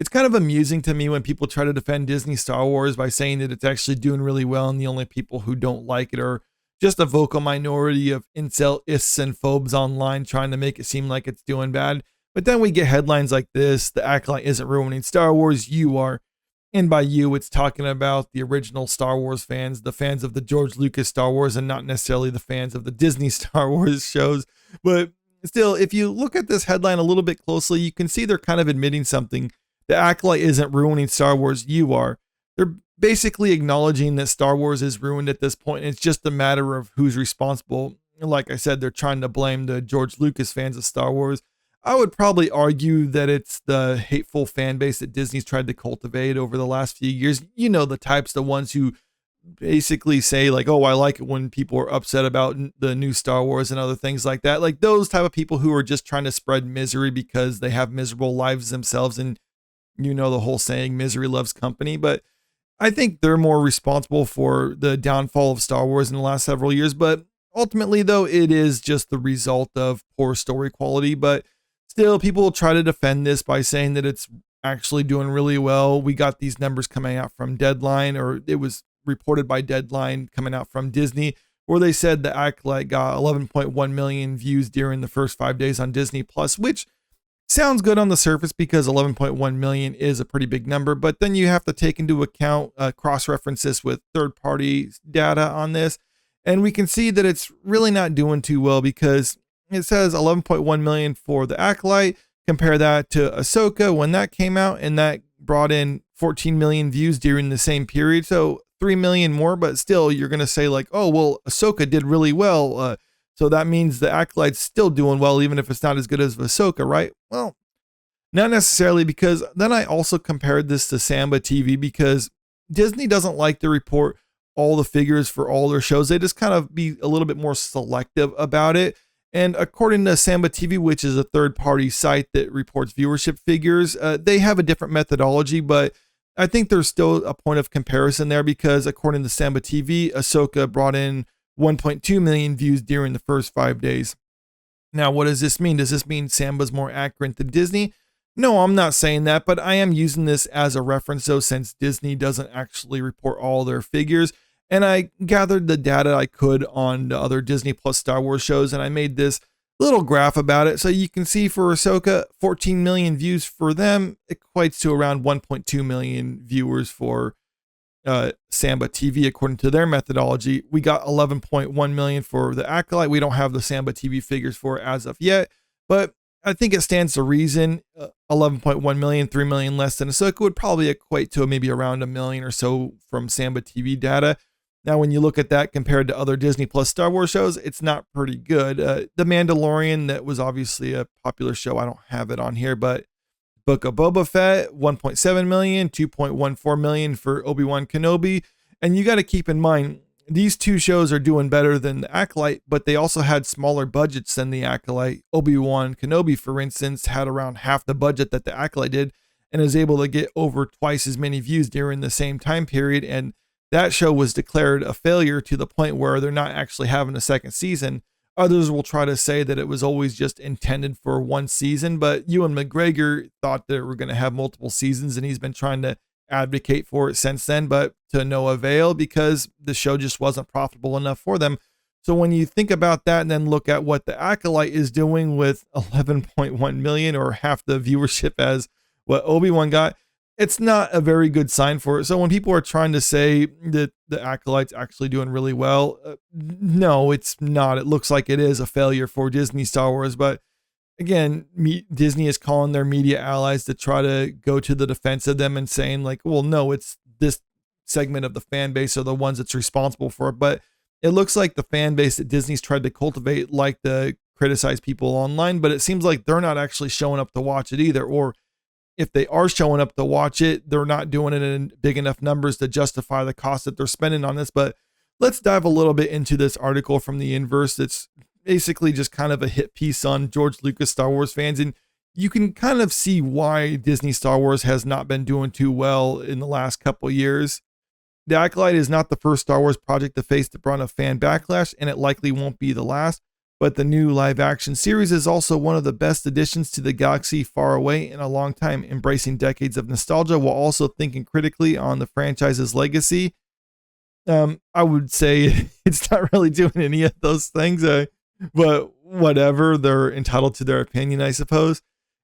it's kind of amusing to me when people try to defend Disney Star Wars by saying that it's actually doing really well and the only people who don't like it are just a vocal minority of incel-ists and phobes online trying to make it seem like it's doing bad. But then we get headlines like this: the Acolyte isn't ruining Star Wars, you are. And by you, it's talking about the original Star Wars fans, the fans of the George Lucas Star Wars, and not necessarily the fans of the Disney Star Wars shows. But still, if you look at this headline a little bit closely, you can see they're kind of admitting something. The Acolyte isn't ruining Star Wars, you are. They're basically acknowledging that Star Wars is ruined at this point. It's just a matter of who's responsible. Like I said, they're trying to blame the George Lucas fans of Star Wars. I would probably argue that it's the hateful fan base that Disney's tried to cultivate over the last few years. You know, the types, the ones who basically say like, oh, I like it when people are upset about the new Star Wars and other things like that. Like those type of people who are just trying to spread misery because they have miserable lives themselves. And you know, the whole saying, misery loves company. But I think they're more responsible for the downfall of Star Wars in the last several years. But ultimately, though, it is just the result of poor story quality. But still, people try to defend this by saying that it's actually doing really well. We got these numbers coming out from Deadline, or it was reported by Deadline coming out from Disney, where they said the Acolyte got 11.1 million views during the first 5 days on Disney Plus, which sounds good on the surface because 11.1 million is a pretty big number. But then you have to take into account cross-reference this with third-party data on this. And we can see that it's really not doing too well because it says 11.1 million for the Acolyte. Compare that to Ahsoka when that came out, and that brought in 14 million views during the same period. So 3 million more, but still you're going to say like, oh, well, Ahsoka did really well. So that means the Acolyte's still doing well, even if it's not as good as Ahsoka, right? Well, not necessarily, because then I also compared this to Samba TV because Disney doesn't like to report all the figures for all their shows. They just kind of be a little bit more selective about it. And according to Samba TV, which is a third-party site that reports viewership figures, they have a different methodology, but I think there's still a point of comparison there because according to Samba TV, Ahsoka brought in 1.2 million views during the first 5 days. Now, what does this mean? Does this mean Samba's more accurate than Disney? No, I'm not saying that, but I am using this as a reference though, since Disney doesn't actually report all their figures. And I gathered the data I could on the other Disney Plus Star Wars shows, and I made this little graph about it. So you can see for Ahsoka, 14 million views for them equates to around 1.2 million viewers for Samba TV, according to their methodology. We got 11.1 million for the Acolyte. We don't have the Samba TV figures for it as of yet, but I think it stands to reason. 11.1 million, 3 million less than Ahsoka would probably equate to maybe around a million or so from Samba TV data. Now, when you look at that compared to other Disney Plus Star Wars shows, it's not pretty good. The Mandalorian, that was obviously a popular show. I don't have it on here, but Book of Boba Fett, 1.7 million, 2.14 million for Obi-Wan Kenobi. And you got to keep in mind, these two shows are doing better than the Acolyte, but they also had smaller budgets than the Acolyte. Obi-Wan Kenobi, for instance, had around half the budget that the Acolyte did and is able to get over twice as many views during the same time period. And that show was declared a failure to the point where they're not actually having a second season. Others will try to say that it was always just intended for one season, but Ewan McGregor thought that we're going to have multiple seasons, and he's been trying to advocate for it since then, but to no avail because the show just wasn't profitable enough for them. So when you think about that and then look at what the Acolyte is doing with 11.1 million, or half the viewership as what Obi-Wan got, it's not a very good sign for it. So when people are trying to say that the Acolyte's actually doing really well, no, it's not. It looks like it is a failure for Disney Star Wars. But again, Disney is calling their media allies to try to go to the defense of them and saying like, well, no, it's this segment of the fan base are the ones that's responsible for it. But it looks like the fan base that Disney's tried to cultivate like to criticize people online, but it seems like they're not actually showing up to watch it either. Or if they are showing up to watch it, they're not doing it in big enough numbers to justify the cost that they're spending on this. But let's dive a little bit into this article from The Inverse. It's basically just kind of a hit piece on George Lucas Star Wars fans. And you can kind of see why Disney Star Wars has not been doing too well in the last couple years. The Acolyte is not the first Star Wars project to face the brunt of fan backlash, and it likely won't be the last. but the new live action series is also one of the best additions to the galaxy far away in a long time, embracing decades of nostalgia while also thinking critically on the franchise's legacy. I would say it's not really doing any of those things, but whatever, they're entitled to their opinion, I suppose.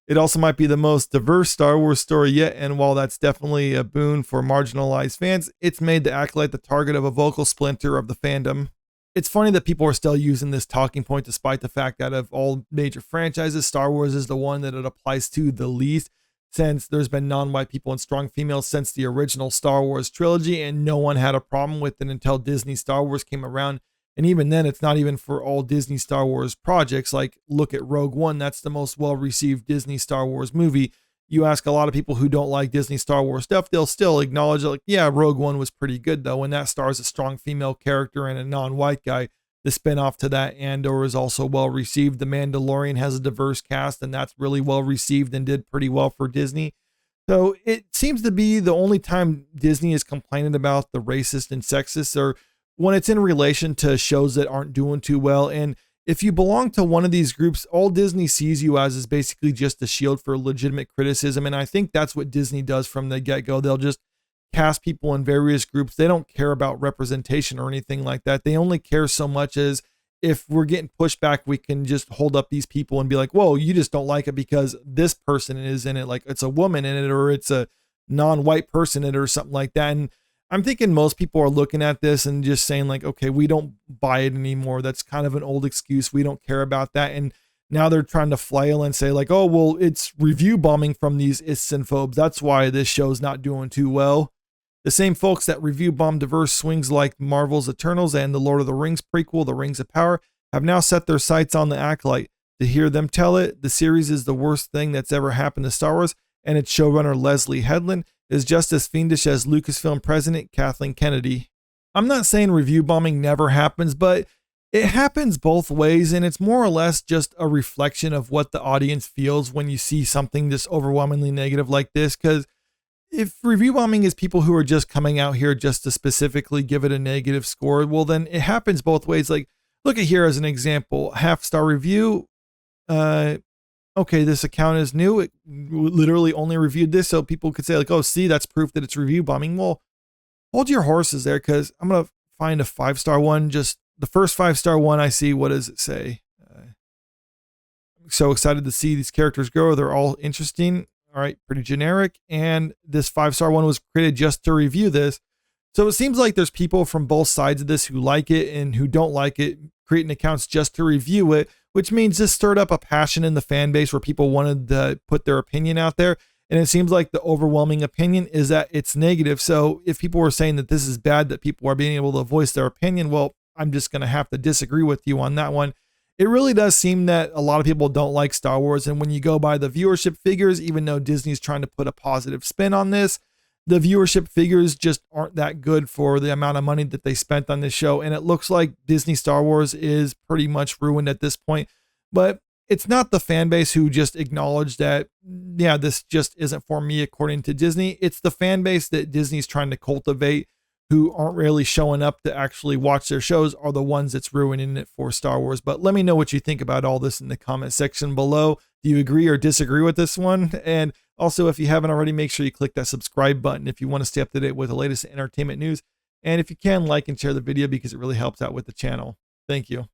It also might be the most diverse Star Wars story yet, and while that's definitely a boon for marginalized fans, it's made the Acolyte the target of a vocal splinter of the fandom. It's funny that people are still using this talking point despite the fact that of all major franchises, Star Wars is the one that it applies to the least, since there's been non-white people and strong females since the original Star Wars trilogy, and no one had a problem with it until Disney Star Wars came around. And even then, it's not even for all Disney Star Wars projects. Like, look at Rogue One. That's the most well-received Disney Star Wars movie. You ask a lot of people who don't like Disney Star Wars stuff, they'll still acknowledge, like, yeah, Rogue One was pretty good, though, and that stars a strong female character and a non-white guy. The spinoff to that, Andor, is also well-received. The Mandalorian has a diverse cast, and that's really well-received and did pretty well for Disney. So it seems to be the only time Disney is complaining about the racist and sexist, or when it's in relation to shows that aren't doing too well. And if you belong to one of these groups, all Disney sees you as is basically just a shield for legitimate criticism. And I think that's what Disney does from the get-go. They'll just cast people in various groups. They don't care about representation or anything like that. They only care so much as if we're getting pushback, we can just hold up these people and be like, whoa, you just don't like it because this person is in it. Like, it's a woman in it, or it's a non-white person in it, or something like that. And I'm thinking most people are looking at this and just saying, like, okay, we don't buy it anymore. That's kind of an old excuse. We don't care about that. And now they're trying to flail and say, like, oh, well, it's review bombing from these ists and phobes. That's why this show's not doing too well. The same folks that review bomb diverse swings like Marvel's Eternals and the Lord of the Rings prequel, The Rings of Power, have now set their sights on the Acolyte. To hear them tell it, the series is the worst thing that's ever happened to Star Wars, and its showrunner Leslie Headland is just as fiendish as Lucasfilm president Kathleen Kennedy. I'm not saying review bombing never happens, but it happens both ways, and it's more or less just a reflection of what the audience feels when you see something this overwhelmingly negative like this. Because if review bombing is people who are just coming out here just to specifically give it a negative score, well, then it happens both ways. Like, look at here as an example, half-star review. Okay, this account is new. It literally only reviewed this, so people could say, like, oh, see, that's proof that it's review bombing. Well, hold your horses there, because I'm going to find a 5-star one. Just the first 5-star one I see, what does it say? I'm so excited to see these characters grow. They're all interesting. All right, pretty generic. And this 5-star one was created just to review this. So it seems like there's people from both sides of this who like it and who don't like it, creating accounts just to review it, which means this stirred up a passion in the fan base where people wanted to put their opinion out there. And it seems like the overwhelming opinion is that it's negative. So if people were saying that this is bad, that people are being able to voice their opinion, well, I'm just going to have to disagree with you on that one. It really does seem that a lot of people don't like Star Wars. And when you go by the viewership figures, even though Disney's trying to put a positive spin on this, the viewership figures just aren't that good for the amount of money that they spent on this show. And it looks like Disney Star Wars is pretty much ruined at this point. But it's not the fan base who just acknowledged that, yeah, this just isn't for me according to Disney. It's the fan base that Disney's trying to cultivate, who aren't really showing up to actually watch their shows, are the ones that's ruining it for Star Wars. But let me know what you think about all this in the comment section below. Do you agree or disagree with this one? And also, if you haven't already, make sure you click that subscribe button if you want to stay up to date with the latest entertainment news. And if you can, like and share the video because it really helps out with the channel. Thank you.